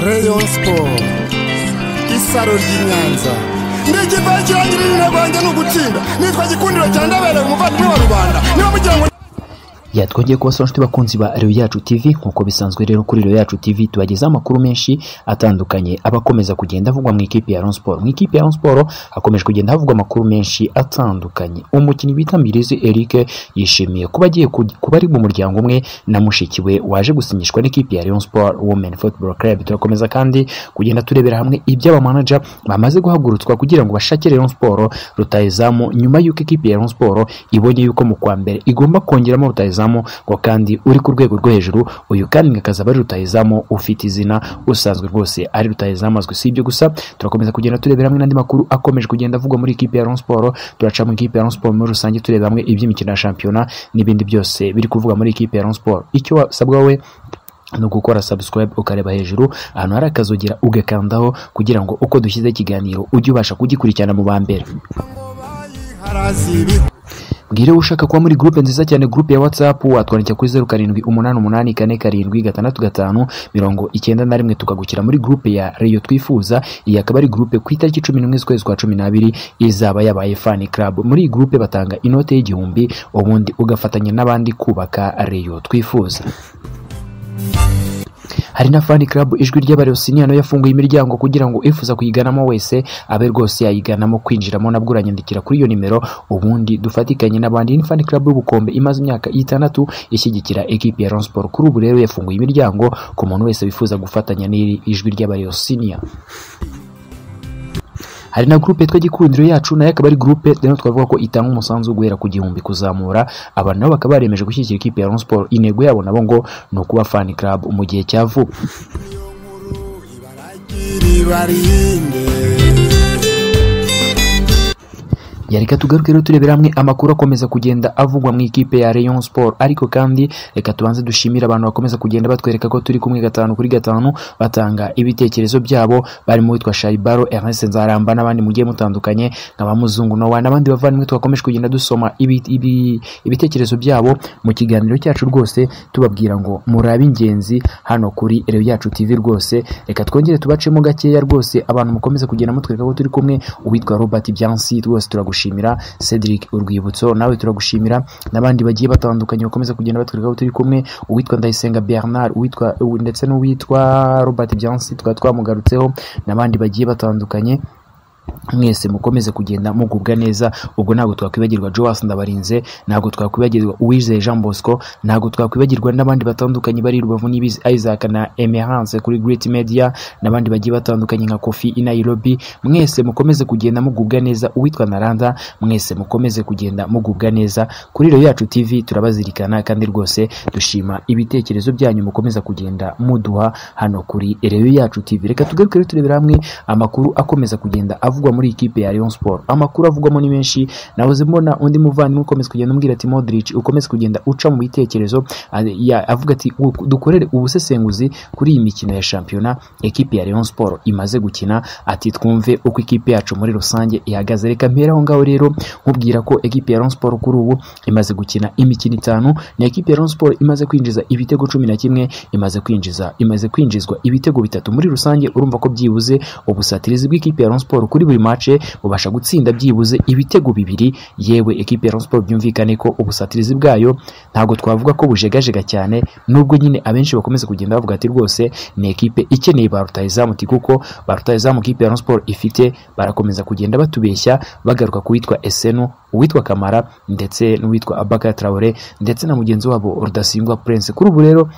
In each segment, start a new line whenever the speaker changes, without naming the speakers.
Rayon Sport isaro ry'Inyanza n'ikipe kirangirira Rwanda no gutsinda nitwa Gikundiro cya Ndabere umuvandimwe wa Rubanda niba mugira ngo
twongeye kubasaba inshuti bakunzi ba Rayon Yacu TV nkuko bisanzwe rero kuri Rayon Yacu TV tubageza amakuru menshi atandukanye abakomeza kugenda avugwa mu ikipe ya Rayon Sport. Mu ikipe ya Rayon Sport hakomeje kugenda havugwa amakuru menshi atandukanye. Umukinnyi bita Mbirizi Eric yishimiye kuba agiye kuba ari mu muryango umwe na mushikiwe waje gusinyishwa n'ikipe ya Rayon Sport Women Football Club. Turakomeza kandi kugenda turebera hamwe ibyo abamanager bamaze guhagurutswa kugira ngo bashakire Rayon Sport rutayizamu nyuma y'uko ikipe ya Rayon Sport ibonye yuko mu kwa mbere igomba kongeramo rutayizamu ngo kandi uri ku rwego rwo hejuru. Uyu kandi ngakaza bari rutayizamu ufite izina usanzwe rwose ari rutayizamu azwi. Si ibyo gusa, turakomeza kugenda turebera hamwe n'andi makuru akomeje kugenda avugwa muri ikipe ya Rayon Sport. Turaca mu ikipe ya Rayon Sport muri rusange tureba hamwe iby'imikino ya shampiyona n'ibindi byose biri kuvuga muri ikipe ya Rayon Sport. Icyo wasabwa we no gukora subscribe ukareba hejuru ahantu hari akazogira ugakandaho kugira ngo uko dushyize ikiganiro ujye ubasha kugikurikirana mu bambere. Ngire ushaka kuba muri groupe nziza cyane, groupe ya WhatsApp watwandikira kuri 0788466591 tukagukira muri groupe ya Rayon Twifuza. Iyi akaba ari groupe ku itariki 11 z'ukwezi kwa 12 izaba yabaye fan club. Muri groupe batanga inote y'igihumbi ubundi ugafatanya n'abandi kubaka Rayon Twifuza. Hari na fan club ijwi ry'abarosiniya no yafunguye imiryango kugira ngo ifuza kuyiganamo wese abe rwose yayiganamo kwinjiramo. Nabwo uranyandikira kuri iyo nimero ubundi dufatikanye n'abandi. Ni fan club y'ubukombe imaze imyaka 6 ishyigikira equipe ya Rayon Sport. Kuri ubu rero yafunguye imiryango ku muntu wese wifuza gufatanya n'iri ijwi ry'abarosiniya. Hari na groupe yitwa Gikundiro yacu nayo akaba ari groupe rero twavuga ko itanga umusanzu guhera ku gihumbi kuzamura. Abantu nabo bakaba baremeje gushyigikira ikipe ya Rayon Sport. Intego yabo nabo ngo ni ukuba fan club mu gihe cya vuba. Yareka tugaruke rero turebera hamwe amakuru akomeza kugenda avugwa mu ikipe ya Rayon Sport. Ariko kandi reka tubanze dushimira abantu bakomeza kugenda batwereka ko turi kumwe 5 kuri 5 batanga ibitekerezo byabo. Barimo witwa Shaibaro, Ernest Nzaramba n'abandi mugiye mutandukanye nk'abamuzungu no n'abandi bavandimwe twakomeje kugenda dusoma ibitekerezo byabo mu kiganiro cyacu rwose tubabwira ngo murabe ingenzi hano kuri Rayon Yacu TV rwose. Reka twongere tubacemo gakeya rwose abantu mukomeza kugenda mutwereka ko turi kumwe. Uwitwa Robert Byansi rwose turagushimira. Cedric Urwibutso nawe turagushimira n'abandi bagiye batandukanye bakomeza kugenda batwereka ko turi kumwe. Uwitwa Ndayisenga Bernard ndetse n'uwitwa Robert Byansi twamugarutseho n'abandi bagiye batandukanye. Mwese mukomeze kugenda mugubwa neza. Ubwo ntago twakwibagirwa Joas Ndabarinze, ntago twakwibagirwa Uwizeye Jean Bosco, ntago twakwibagirwa n'abandi batandukanye bari Rubavu Nibizi Isaac na Emerance kuri Great Media n'abandi bagiye batandukanye nka Kofi i Nairobi. Mwese mukomeze kugenda mugubwa neza. Uwitwa Naranda, mwese mukomeze kugenda mugubwa neza. Kuri Rayon Yacu TV turabazirikana kandi rwose dushima ibitekerezo byanyu mukomeza kugenda muduha hano kuri Rayon Yacu TV. Reka tugaruke turebera hamwe amakuru akomeza kugenda avugwa muri ikipe ya Rayon Sport. Amakuru avugwamo ni menshi. Nahoze mbona undi muvandimwe ukomeza kugenda umbwira ati Modric ukomeze kugenda uca mu bitekerezo avuga ati dukorere ubusesenguzi kuri iyi mikino ya shampiyona ekipe ya Rayon Sport imaze gukina. Ati twumve uko ikipe yacu muri rusange ihagaze. Reka mpera aho ngaho rero nkubwira ko ekipe ya Rayon Sport kuri ubu imaze gukina imikino 5. Ni ekipe ya Rayon Sport imaze kwinjiza ibitego 11, imaze kwinjizwa ibitego 3 muri rusange. Urumva ko byibuze ubusatirizi bw'ikipe ya Rayon Sport kuri buri match bubasha gutsinda byibuze ibitego 2. Yewe ekipe ya Rayon Sport byumvikane ko ubusatirizi bwayo ntago twavuga ko bujegajega cyane, nubwo nyine abenshi bakomeza kugenda bavuga ati rwose ni ekipe ikeneye ba rutayizamu kuko ba rutayizamu ikipe ya Rayon Sport ifite. Barakomeza kugenda batubeshya bagaruka kuwitwa Esenu, uwitwa Kamara ndetse n'uwitwa Abaka Traore ndetse na mugenzi wabo Rudasingwa Prince. Kuri ubu rero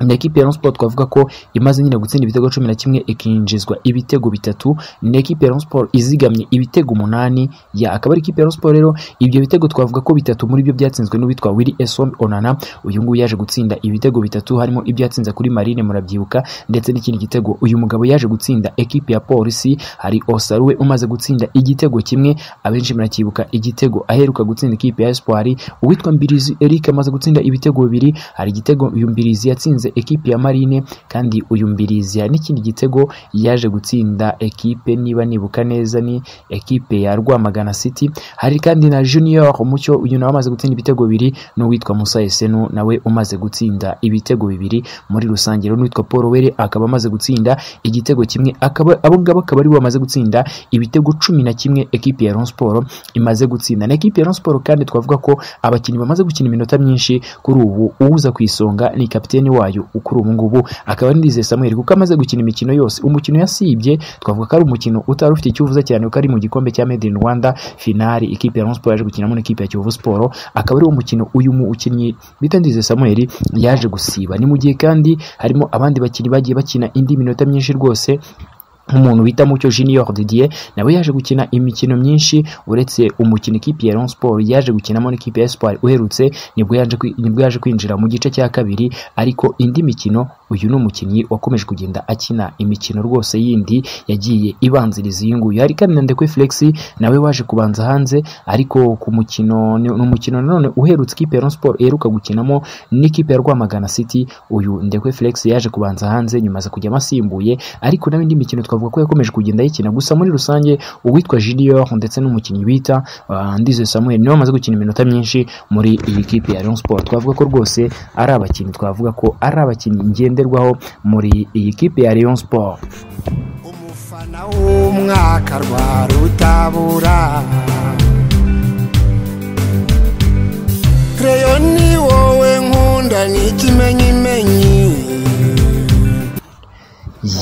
ni ekipe ya Rayon Sport twavuga ko imaze nyine gutsinda ibitego 11 ikinjizwa ibitego 3. Ni ekipe ya Rayon Sport izigamye ibitego 8. Akaba ari ekipe ya Rayon Sport rero ibyo bitego twavuga ko 3 muri byo byatsinzwe n'uwitwa Willy Esson Onana. Uyu nguyu yaje gutsinda ibitego 3 harimo ibyatsinze kuri Marine murabyibuka, ndetse n'ikindi gitego uyu mugabo yaje gutsinda ekipe ya Polisi. Hari Osaruwe umaze gutsinda igitego 1 abenshi murakibuka igitego aheruka gutsinda ekipe ya Espoir. Uwitwa Mbirizi Eric amaze gutsinda ibitego 2. Hari igitego uyu Mbirizi yatsinze yatsinze ekipe ya Marine, kandi uyu Mbirizi n'ikindi gitego yaje gutsinda ekipe niba nibuka neza ni ekipe ya Rwamagana City. Hari kandi na Junior Mucyo, uyu nawe amaze gutsinda ibitego 2, n'uwitwa Musa Esenu nawe umaze gutsinda ibitego 2 muri rusange. N'uwitwa Paul Were akaba amaze gutsinda igitego kimwe, akaba abo ngabo akaba ari bo bamaze gutsinda ibitego 11 ekipe ya Rayon Sport imaze gutsinda. Na ekipe ya Rayon Sport kandi twavuga ko abakinnyi bamaze gukina iminota myinshi kuri ubu, uza kwisonga ni kapiteni wayo ukuri ubu ngubu akaba ari Ndizeye Samuel, kuko amaze gukina imikino yose. Umukino yasibye twavuga ko ari umukino utari ufite icyuvuza cyane, uko ari mu gikombe cya Made in Rwanda finali ikipe ya Rayon Sport yaje gukinamo n'ikipe ya Kiyovu Sport, akaba ari umukino uyu mukinnyi bita Ndizeye Samuel yaje gusiba. Ni mu gihe kandi harimo abandi bakinnyi bagiye bakina indi minota myinshi rwose, nk'umuntu bita Mucyo Junior Didier nawe yaje gukina imikino myinshi, uretse umukino ikipe ya Rayon Sport yaje gukinamo n'ikipe ya Espoir uherutse nibwo yaje kwinjira mu gice cya kabiri, ariko indi mikino uyu ni umukinnyi wakomeje kugenda akina imikino rwose yindi yagiye ibanziriza iyi nguyu. Hari kandi na Ndekwe Flex nawe waje kubanza hanze, ariko ku mukino n'umukino nanone uherutse ikipe ya Rayon Sport iheruka gukinamo n'ikipe ya Rwamagana City, uyu Ndekwe Flex yaje kubanza hanze nyuma aza kujya amasimbuye, ariko n'indi mikino twavuga ko yakomeje kugenda yikina. Gusa muri rusange uwitwa Junior ndetse n'umukinnyi bita Ndizeye Samuel niwe bamaze gukina iminota myinshi muri iyi kipe ya Rayon Sport. Twavuga ko rwose ari abakinnyi, twavuga ko ari abakinnyi ngenderwaho muri iyi kipe ya Rayon Sport.
Umufana w'umwaka rwa Rutabura, Rayon ni wowe nkunda n'ikimenyimenyi.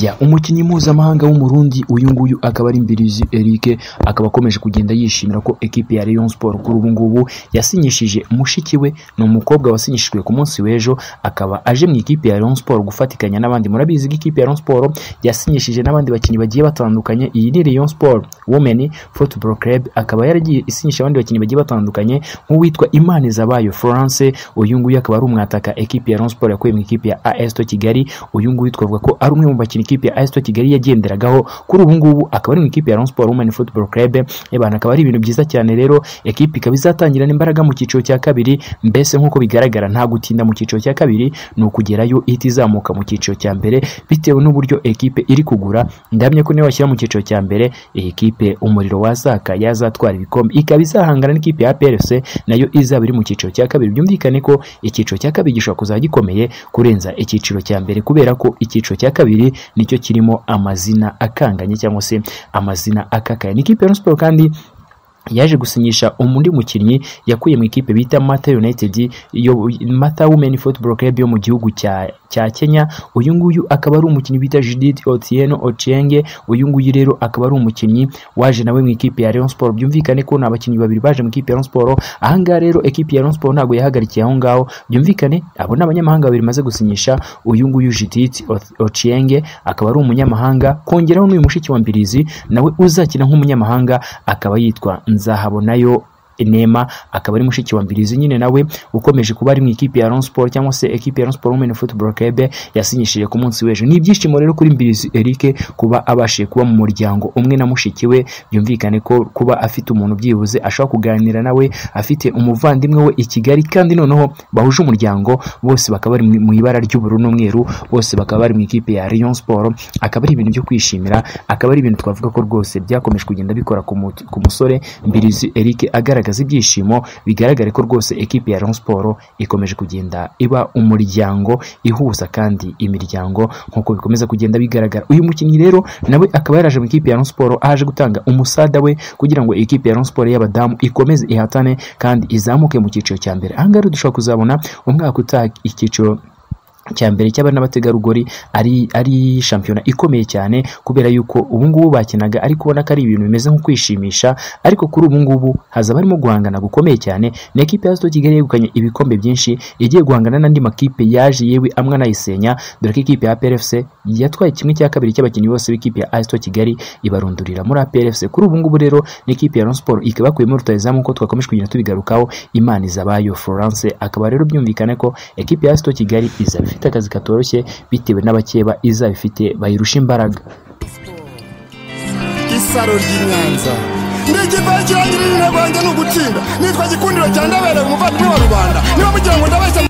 Ya umukinnyi mpuzamahanga w'umurundi uyu nguyu akaba ari Mbirizi Eric, akaba akomeje kugenda yishimira ko ekipe ya Rayon Sport kuri ubu ngubu yasinyishije mushiki we, ni umukobwa wasinyishijwe ku munsi w'ejo, akaba aje mu ikipe ya Rayon Sport gufatikanya n'abandi. Murabizi ko ikipe ya Rayon Sport yasinyishije n'abandi bakinnyi bagiye batandukanye. Iyi ni Rayon Sport Women Football Club, akaba yaragiye isinyisha abandi bakinnyi bagiye batandukanye nk'uwitwa Imanizabayo France, uyu nguyu akaba ari umwataka ekipe ya Rayon Sport yakuye mu ikipe ya AS Kigali. Uyu nguyu twavuga ko ari umwe mu ikipe ya AS Kigali yagenderagaho kuri ubu ngubu, akaba ari mu ikipe ya Rayon Sport Women Football Club. Ebana akaba ari ibintu byiza cyane rero, ekipe ikaba izatangira n'imbaraga mu cyiciro cya kabiri, mbese nk'uko bigaragara nta gutinda mu cyiciro cya kabiri, ni ukugerayo ihita izamuka mu cyiciro cya mbere bitewe n'uburyo ekipe iri kugura. Ndamye ko niyo washyira mu cyiciro cya mbere iyi kipe umuriro wazaka yazatwara ibikombe, ikaba izahangana n'ikipe ya PRFC nayo izaba iri mu cyiciro cya kabiri. Byumvikane ko icyiciro cya kabiri gishobora kuzajya gikomeye kurenza icyiciro cya mbere, kubera ko icyiciro cya kabiri nicyo kirimo amazina akanganye cyangwa se amazina akakaye. N'ikipe ya Rayon Sport kandi yaje gusinyisha undi mukinnyi yakuye mu ikipe bita Mata United, Mata Women Football Club yo mu gihugu cya Kenya. Uyu nguyu akaba ari umukinnyi bita Judith Otieno Ochienge. Uyu nguyu rero akaba ari umukinnyi waje nawe mu ikipe ya Rayon Sport. Byumvikane ko n'abakinnyi babiri baje mu ikipe ya Rayon Sport. Aha ngaha rero ekipe ya Rayon Sport ntabwo yahagarikiye aho ngaho, byumvikane abo n'abanyamahanga babiri maze gusinyisha. Uyu nguyu Judith Ochienge akaba ari umunyamahanga, kongeraho n'uyu mushiki wa Mbirizi nawe uzakina nk'umunyamahanga, akaba yitwa Nzahabonayo Nema, akaba ari mushiki wa Mbirizi nyine nawe ukomeje kuba ari mu ikipe ya Rayon Sport cyangwa se ekipe ya Rayon Sport Women Football Club yasinyishije ku munsi w'ejo. Ni ibyishimo rero kuri Mbirizi Eric kuba abashije kuba mu muryango umwe na mushiki we. Byumvikane ko kuba afite umuntu byibuze ashobora kuganira nawe, afite umuvandimwe we i Kigali, kandi noneho bahuje umuryango bose bakaba bari mu ibara ry'ubururu n'umweru, bose bakaba bari mu ikipe ya Rayon Sport, akaba ari ibintu byo kwishimira, akaba ari ibintu twavuga ko rwose byakomeje kugenda bikora ku musore Mbirizi Eric agaragaza ibyishimo. Bigaragare ko rwose ekipe ya Rayon Sport ikomeje kugenda iba umuryango ihuza kandi imiryango nk'uko bikomeza kugenda bigaragara. Uyu mukinnyi rero nawe akaba yaraje mu ikipe ya Rayon Sport, aje gutanga umusada we kugira ngo ekipe ya Rayon Sport y'abadamu ikomeze ihatane kandi izamuke mu cyiciro cya mbere. Aha ngaha dushobora kuzabona umwaka utaha icyiciro cya mbere cy'abana n'abategarugori ari shampiyona ikomeye cyane, kubera yuko ubu ngubu bakinaga ariko ubona ko ari ibintu bimeze nko kwishimisha, ariko kuri ubu ngubu haza barimo guhangana gukomeye cyane. Na ekipe ya Kigali yegukanye ibikombe byinshi, igiye guhangana n'andi makipe yaje yewe amwe anayisenya, dore ko ikipe ya PRFC yatwaye kimwe cya kabiri cy'abakinnyi bose b'ikipe ya AS Kigali ibarundurira muri PRFC. Kuri ubu ngubu rero n'ikipe ya Rayon Sport ikaba yakuyemo rutayizamu uko twakomeje kugenda tubigarukaho, Imanizabayo France. Akaba rero byumvikane ko ekipe ya AS Kigali izaba ifite akazi katoroshye bitewe n'abakeba izaba ifite bayirusha imbaraga.
Isaro ry'Inyanza n'ikipe kirangirira Rwanda no gutsinda, nitwa Gikundiro cya Ndabere umuvandimwe wa Rubanda, niba mugira ngo ndabeshya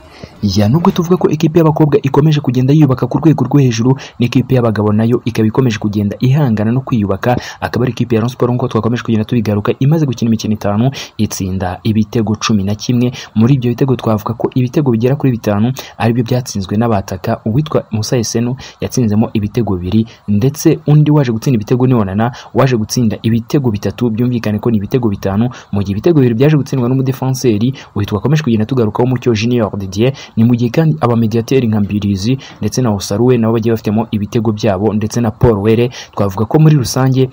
ya nubwo tuvuga ko ikipe y'abakobwa ikomeje kugenda yubaka ku rwego rwo hejuru, n'ikipe y'abagabo nayo ikaba ikomeje kugenda ihangana no kwiyubaka. Akaba ari ikipe ya Rayon Sport nk'uko twakomeje kugenda tubigaruka, imaze gukina imikino 5 itsinda ibitego 11. Muri ibyo bitego twavuga ko ibitego bigera kuri 5 ari byo byatsinzwe n'abataka. Uwitwa Musa Esenu yatsinzemo ibitego 2, ndetse undi waje gutsinda ibitego ni Onana waje gutsinda ibitego 3, byumvikane ko ni ibitego 5, mu gihe ibitego 2 byaje gutsindwa n'umudefenseri witwa komeje kugenda tugarukaho Mucyo Junior Didier. Ni mu gihe kandi abamediateri nka Mbirizi ndetse na Osaruwe nabo bagiye bafitemo ibitego byabo, ndetse na Paul Were. Twavuga ko muri rusange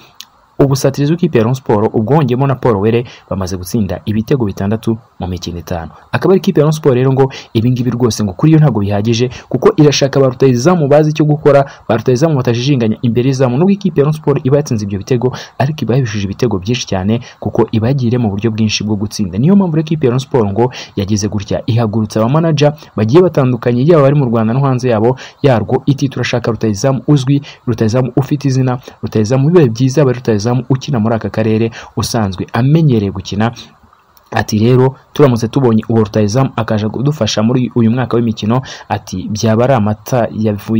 ubusatirizi w'ikipe ya Rayon Sport ubwo wongeyemo na Paul Were bamaze gutsinda ibitego 6 mu mikino 5. Akaba ari ikipe ya Rayon Sport rero ngo ibingibi rwose ngo kuri yo ntago bihagije, kuko irashaka barutayizamu bazi icyo gukora, barutayizamu batajijinganya imbere y'izamu. Nubwo ikipe ya Rayon Sport iba yatsinze ibyo bitego, ariko iba yabishije ibitego byinshi cyane, kuko iba yagiriye mu buryo bwinshi bwo gutsinda. Niyo mpamvu ikipe ya Rayon Sport ngo yagize gutya ihagurutsa aba manager bagiye batandukanye, yaba bari mu Rwanda no hanze yabo yarwo, iti turashaka rutayizamu uzwi, rutayizamu ufite izina, rutayizamu bibaye byiza bari rutayizamu ukina muri aka karere usanzwe amenyereye gukina. Ati rero turamutse tubonye uwo rutayizamu akaje kudufasha muri uyu mwaka w'imikino, ati byaba ari amata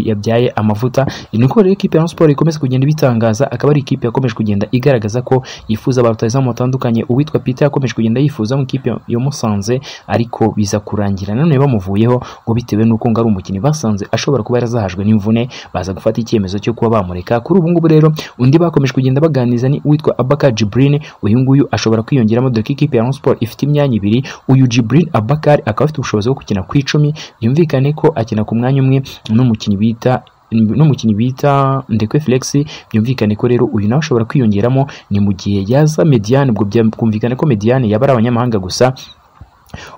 yabyaye amavuta. Niko rero ikipe ya Rayon Sport ikomeza kugenda bitangaza. Akaba ari ikipe yakomeje kugenda igaragaza ko yifuza abarutayizamu batandukanye. Uwitwa Peter yakomeje kugenda yifuza mu ikipe yo Musanze, ariko biza kurangira none bamuvuyeho ngo bitewe nuko ngo ari umukinnyi basanze ashobora kuba yarazahajwe n'imvune, baza gufata icyemezo cyo kuba bamureka. Kuri ubu ngubu rero undi bakomeje kugenda baganiza ni uwitwa Abakar Jibrine. Uyu nguyu ashobora kwiyongeramo dore ikipe ya Rayon Sport ifite imyanya 2. Uyu Jibril Abakar akaba afite ubushobozi bwo gukina ku 10, byumvikane ko akina ku mwanya umwe n'umukinnyi bita Ndekwe Flex. Byumvikane ko rero uyu nawe ashobora kwiyongeramo, ni mu gihe yaza Mediane, ubwo byumvikane ko Mediane yaba ari abanyamahanga gusa.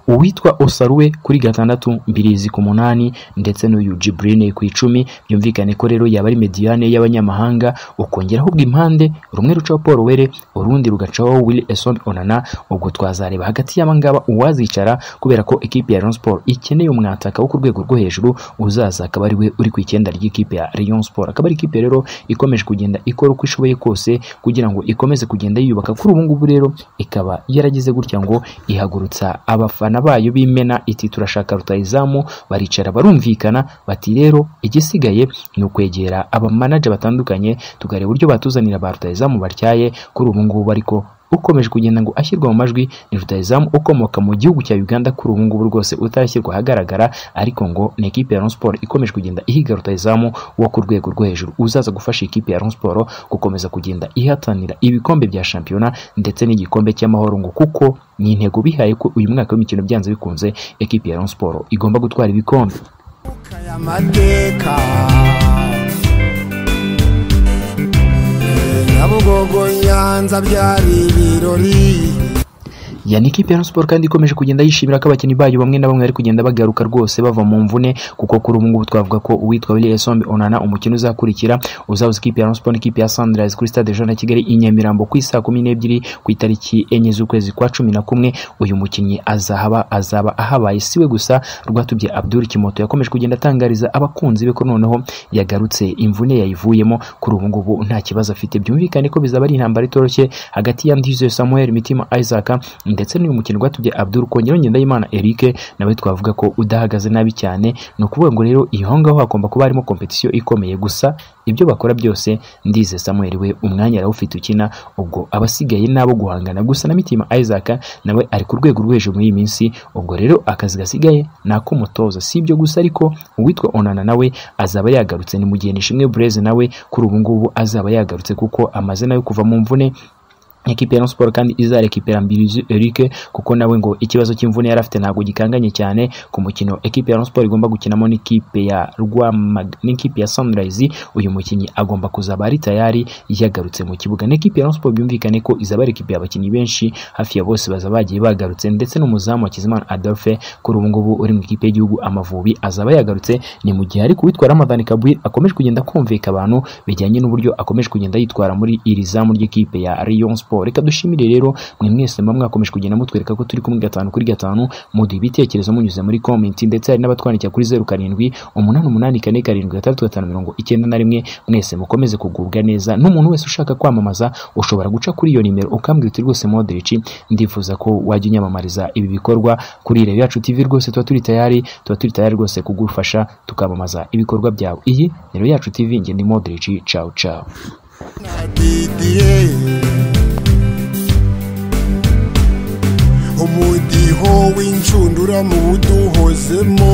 Uwitwa Osaruwe kuri 6, Mbirizi ku 8, ndetse n'uyu Jibrine ku 10. Byumvikane ko rero yaba ari Mediane y'abanyamahanga, ukongeraho ubw'impande rumwe rucaho Paul Were, urundi rugacaho Willy Esson Onana. Ubwo twazareba hagati y'abangaba uwazicara, kubera ko ikipe ya Rayon Sport ikeneye umwataka wo ku rwego rwo hejuru uzaza akaba ari we uri ku icyenda ry'ikipe ya Rayon Sport. Akaba ari ikipe rero ikomeje kugenda ikora uko ishoboye kose kugira ngo ikomeze kugenda yiyubaka. Kuri ubu ngubu rero ikaba yaragize gutya ngo ihagurutsa abafana bayo bimena, iti turashaka rutayizamu. Baricara barumvikana bati rero igisigaye ni ukwegera aba manager batandukanye tugareba uburyo batuzanira ba rutayizamu batyaye. Kuri ubu ngubu ariko ukomeje kugenda ngo ashyirwa mu majwi ni rutayizamu ukomoka mu gihugu cya Uganda. Kuri ubu ngubu rwose utarashyirwa ahagaragara, ariko ngo ni ikipe ya Rayon Sport ikomeje kugenda ihiga rutayizamu wo ku rwego rwo hejuru uzaza gufasha ikipe ya Rayon Sport gukomeza kugenda ihatanira ibikombe bya shampiyona ndetse n'igikombe cy'amahoro, ngo kuko ni intego bihaye ko uyu mwaka w'imikino byanze bikunze ikipe ya Rayon Sport igomba gutwara ibikombe.
Nyabugogo Nyanza byari ibirori.
Yani ikipe ya Rayon Sport kandi ikomeje kugenda yishimira ko abakinnyi bayo bamwe na bamwe bari kugenda bagaruka rwose bava mu mvune, kuko kuri ubu ngubu twavuga ko uwitwa Willy Esson Onana umukino uzakurikira uzabuza ikipe ya Rayon Sport n'ikipe ya Sunrise kuri Stade Jean de Kigali i Nyamirambo ku isaa 12 ku itariki 4 z'ukwezi kwa 11. Uyu mukinnyi azaba ahabaye siwe gusa. Rwatubye Abdul Kimoto yakomeje kugenda atangariza abakunzi be ko noneho yagarutse, imvune yayivuyemo, kuri ubu ngubu nta kibazo afite. Byumvikane ko bizaba ari intambara itoroshye hagati ya Ndizo Samuel Mitima Isaac ndetse n'uyu mukino Rwatubye Abdul kongera Ngendahimana Eric nawe twavuga ko udahagaze nabi cyane. No kuvuga ngo rero iyo ngaho hagomba kuba harimo competition ikomeye, gusa ibyo bakora byose Ndize Samuel we umwanya arawufite ukina, ubwo abasigaye nabo guhangana gusa na Mitima Isaac nawe ari ku rwego rwo hejuru muri iyi minsi. Ubwo rero akazi gasigaye nako mutoza, si ibyo gusa ariko uwitwa Onana nawe azaba yagarutse. Ni mu gihe Nishimwe Blaise nawe kuri ubu ngubu azaba yagarutse, kuko amaze nayo kuva mu mvune. Ekipe ya Rayon Sport kandi izarekipera Mbirizi Eric, kuko nawe ngo ikibazo cy'imvune yarafite ntabwo gikanganye cyane ku mukino ekipe ya Rayon Sport igomba gukinamo n'ikipe ya Sunrise. Uyu mukinnyi agomba kuzaba ari tayari yagarutse mu kibuga. N'ekipe ya Rayon Sport byumvikane ko izaba ekipe y'abakinnyi benshi, hafi ya bose bazaba bagiye bagarutse, ndetse n'umuzamu wa Kizimana Adolphe kuri ubu ngubu uri mu ikipe y'igihugu Amavubi azaba yagarutse. Ni mu gihe ariko witwa Ramadan Kabwir akomeje kugenda kumvika abantu bijyanye n'uburyo akomeje kugenda yitwara muri iri zamu ry'ikipe ya Rayon Sport. Sport. Reka dushimire rero mwe mwese mwakomeje kugenda mutwereka ko turi kumwe 5 kuri 5 muduha ibitekerezo munyuze muri comment, ndetse hari n'abatwandikira kuri 0788476591. Mwese mukomeze kugubwa neza. N'umuntu wese ushaka kwamamaza ushobora guca kuri iyo nimero ukambwira uti rwose Modric ndifuza ko wajya unyamamariza ibi bikorwa kuri Reyo Yacu TV. Rwose tuba turi tayari rwose kugufasha tukamamaza ibikorwa byawe. Iyi ni Reyo Yacu TV, nge ndi Modric. Ciao ciao.
Umudiho w'inshundura mu buduhozemo